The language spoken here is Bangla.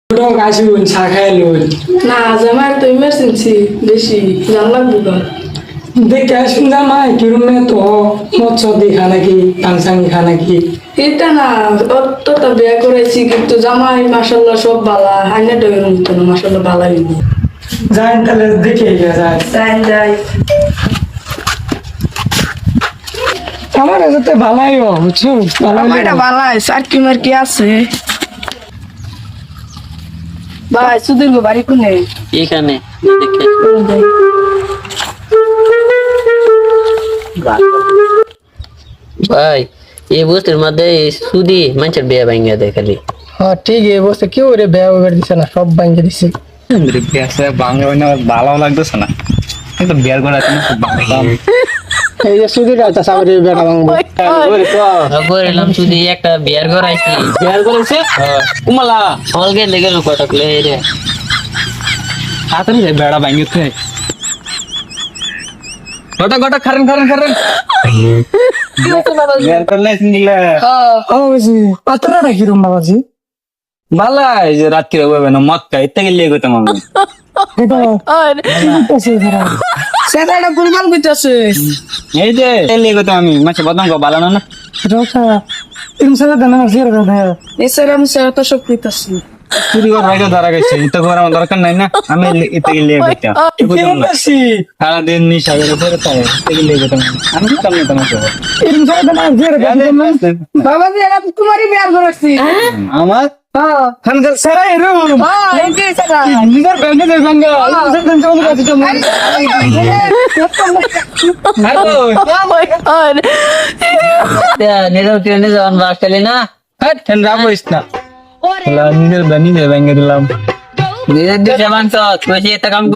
আসুন চা খাই লই না আজ আমার তো ইমার্জেন্সি বেশি জান লাগবে ঘর দেখে আসুন জামাই কিরমে তো মৎস্য দেখা নাকি টাংসাঙ্গি খা নাকি এটা না অতটা বিয়া করেছি কিন্তু জামাই মাসাল্লাহ সব বালা হাইনা ডয়ের মতো না মাসাল্লাহ বালাই যাই তাহলে দেখে যায় যাই যাই আমার সাথে ভালাই বুঝছো এটা বালাই সার্কি মার্কি আছে ভাই সুদীর্ঘ বাড়ি কোনে এখানে দেখে ভাই এই বস্তির মধ্যে সুদি মানুষের বিয়ে ভাঙ্গা দেয় খালি হ্যাঁ ঠিক এই বসে কেউ রে বেয়া বের দিছে না সব ভাঙ্গে দিছে বাংলা ভালো লাগতেছে না কিন্তু বিয়ার করা এই যে সুদি রাতা সাবরে বেটা ভাঙবো বললাম সুদি একটা বিয়ার করাইছি বিয়ার করেছে কুমালা হলগে লেগে কটকলে রে হাতারি বেড়া ভাঙিতে গোটা গোটা খারেন খারেন খারেন বিয়ার করলে নিলে ও বুঝি পাত্রটা কিরম বাবাজি ভালো এই যে রাত্রি হবে না মদ খাই ইত্যাদি লিয়ে গেতাম আমি এটা আছে ধরা সেটা গুলমাল কইতাছে এই যে লিয়ে গেতাম আমি মাছে বদনাম কো ভালো না রোকা তিন সালে দানা জির দাদা এছাড়া আমি সেটা তো সব কইতাছি চুরি করে ভাইকে ধরা গেছে এটা করার আমার দরকার নাই না আমি ইত্যাদি লিয়ে গেতাম বেশি সারাদিন নিশা করে পরে তাই ইত্যাদি লিয়ে গেতাম আমি করতাম না তোমাকে তিন সালে দানা জির দাদা বাবাজি এটা তোমারই বিয়ার করেছি আমার খানকার সারাই রো হ্যাঁ এমপি সেটা নিজের ব্যাংকে দে ভাঙ্গা সেদিন জমা কাছে তো নিজের ট্রেনে যাওয়ান বাস চালি না হ্যাঁ ঠেন রাবইস না নিজের ব্যাংকে দিলাম নিজের দেশে মাংস কইছি এটা কাম